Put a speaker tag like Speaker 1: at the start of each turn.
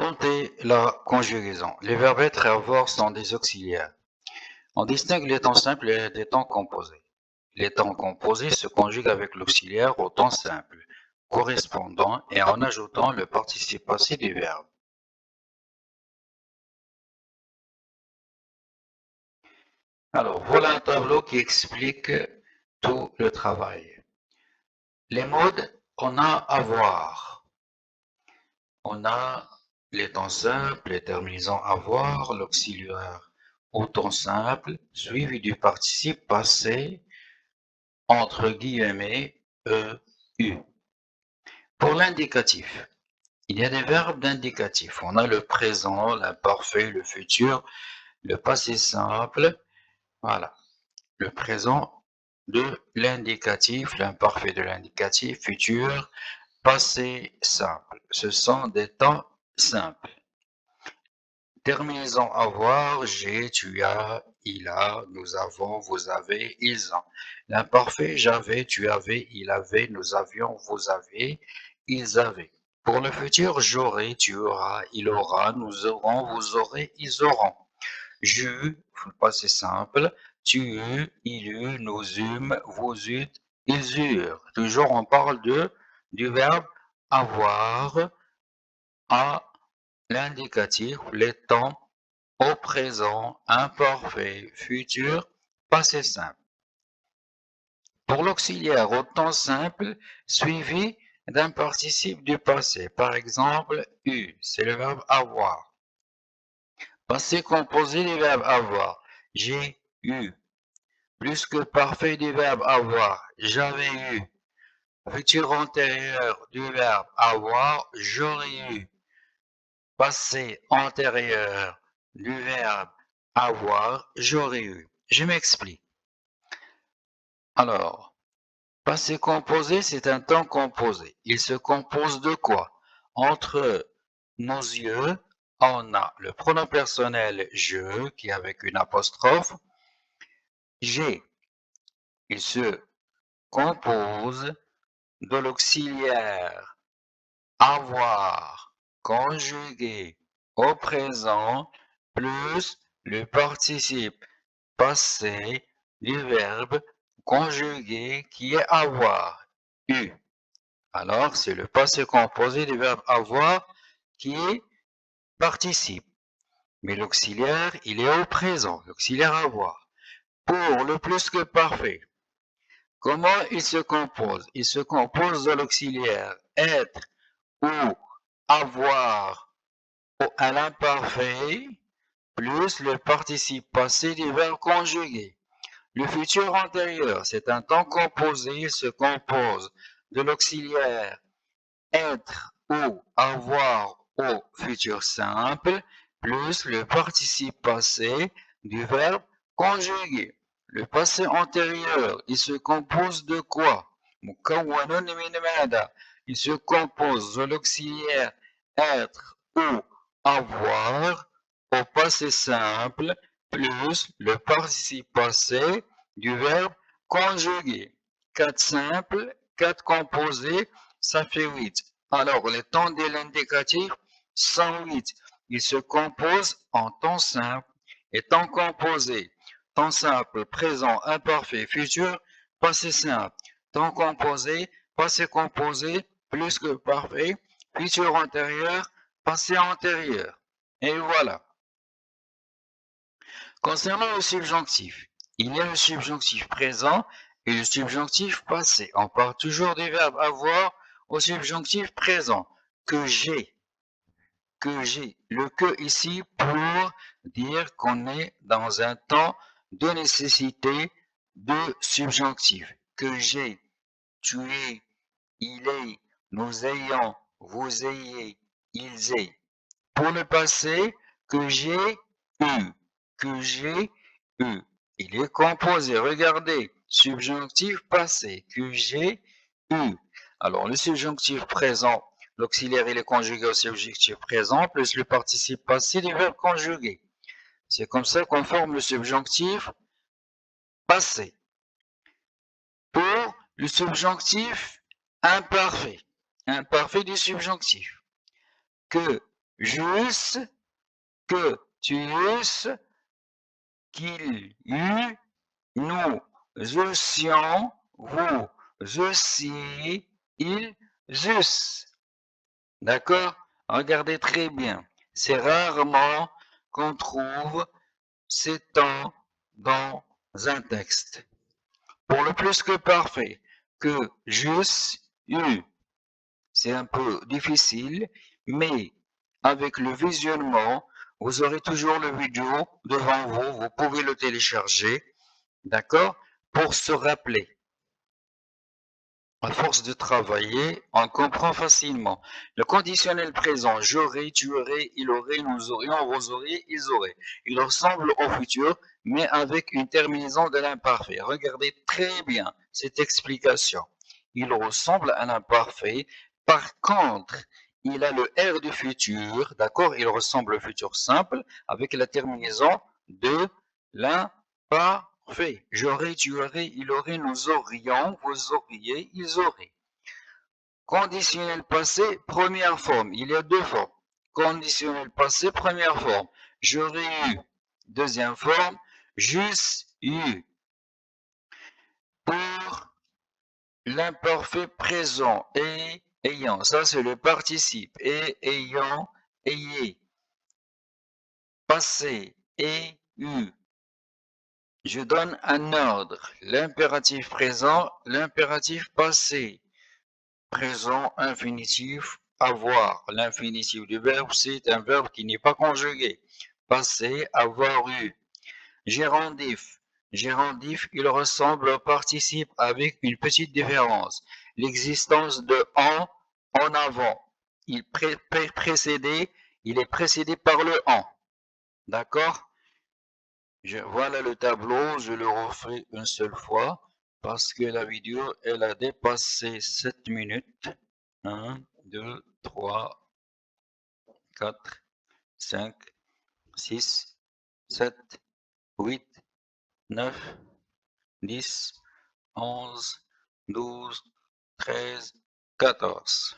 Speaker 1: Tenter la conjugaison. Les verbes être et avoir sont des auxiliaires. On distingue les temps simples et des temps composés. Les temps composés se conjuguent avec l'auxiliaire au temps simple, correspondant et en ajoutant le participe passé du verbe. Alors, voilà un tableau qui explique tout le travail. Les modes, on a avoir. On a les temps simples, les terminaisons avoir, l'auxiliaire au temps simple, suivi du participe passé, entre guillemets, EU. Pour l'indicatif, il y a des verbes d'indicatif. On a le présent, l'imparfait, le futur, le passé simple. Voilà. Le présent de l'indicatif, l'imparfait de l'indicatif, futur, passé simple. Ce sont des temps simples. Terminaison avoir, j'ai, tu as, il a, nous avons, vous avez, ils ont. L'imparfait, j'avais, tu avais, il avait, nous avions, vous avez, ils avaient. Pour le futur, j'aurai, tu auras, il aura, nous aurons, vous aurez, ils auront. J'eus, le passé simple, tu eus, il eut, nous eûmes, vous eûtes, ils eurent. Toujours on parle du verbe avoir à l'indicatif, les temps au présent, imparfait, futur, passé simple. Pour l'auxiliaire au temps simple, suivi d'un participe du passé. Par exemple, eu, c'est le verbe avoir. Passé composé du verbe avoir. J'ai eu. Plus que parfait du verbe avoir. J'avais eu. Futur antérieur du verbe avoir. J'aurais eu. Passé antérieur du verbe avoir. J'aurais eu. Je m'explique. Alors, passé composé, c'est un temps composé. Il se compose de quoi? Entre nos yeux, on a le pronom personnel je, qui est avec une apostrophe. J'ai. Il se compose de l'auxiliaire avoir conjugué au présent plus le participe passé du verbe conjugué qui est avoir, eu. Alors, c'est le passé composé du verbe avoir qui est participe. Mais l'auxiliaire, il est au présent, l'auxiliaire avoir. Pour le plus que parfait, comment il se compose? Il se compose de l'auxiliaire être ou avoir à l'imparfait plus le participe passé du verbe conjugué. Le futur antérieur, c'est un temps composé, il se compose de l'auxiliaire être ou avoir au futur simple plus le participe passé du verbe conjugué. Le passé antérieur, il se compose de quoi? Il se compose de l'auxiliaire être ou avoir au passé simple plus le participe passé du verbe conjugué. 4 simples, 4 composés, ça fait 8. Alors, le temps de l'indicatif, 108. Il se compose en temps simple et temps composé. Temps simple, présent, imparfait, futur, passé simple. Temps composé, passé composé, plus que parfait, futur antérieur, passé antérieur. Et voilà. Concernant le subjonctif, il y a le subjonctif présent et le subjonctif passé. On part toujours du verbe avoir au subjonctif présent. Que j'ai. Que j'ai. Le que ici pour dire qu'on est dans un temps de nécessité de subjonctif. Que j'ai, tu es, il est, nous ayons, vous ayez, ils aient. Pour le passé, que j'ai eu. Que j'ai eu. Il est composé, regardez, subjonctif passé, que j'ai eu. Alors, le subjonctif présent, l'auxiliaire, il est conjugué au subjonctif présent, plus le participe passé du verbe conjugué. C'est comme ça qu'on forme le subjonctif passé. Pour le subjonctif imparfait, imparfait du subjonctif, que j'eusse, que tu eusses, qu'il eût, nous eussions, vous eussiez, ils eussent. D'accord? Regardez très bien. C'est rarement qu'on trouve ces temps dans un texte. Pour le plus que parfait, que j'eusse eu, c'est un peu difficile, mais avec le visionnement, vous aurez toujours le vidéo devant vous, vous pouvez le télécharger, d'accord, pour se rappeler. À force de travailler, on comprend facilement. Le conditionnel présent, j'aurais, tu aurais, il aurait, nous aurions, vous auriez, ils auraient. Il ressemble au futur, mais avec une terminaison de l'imparfait. Regardez très bien cette explication. Il ressemble à l'imparfait. Par contre, il a le R du futur, d'accord? Il ressemble au futur simple avec la terminaison de l'imparfait. Fait. J'aurais, tu aurais, il aurait, nous aurions, vous auriez, ils auraient. Conditionnel passé, première forme. Il y a deux formes. Conditionnel passé, première forme. J'aurais eu. Deuxième forme. J'eusse eu. Pour l'imparfait présent. Et ayant. Ça, c'est le participe. Et ayant, ayez. Passé. Et eu. Je donne un ordre. L'impératif présent, l'impératif passé. Présent, infinitif, avoir. L'infinitif du verbe, c'est un verbe qui n'est pas conjugué. Passé, avoir eu. Gérondif. Gérondif, il ressemble au participe avec une petite différence. L'existence de en avant. Il il est précédé par le en. D'accord? Voilà le tableau, je le refais une seule fois parce que la vidéo, elle a dépassé 7 minutes. 1, 2, 3, 4, 5, 6, 7, 8, 9, 10, 11, 12, 13, 14.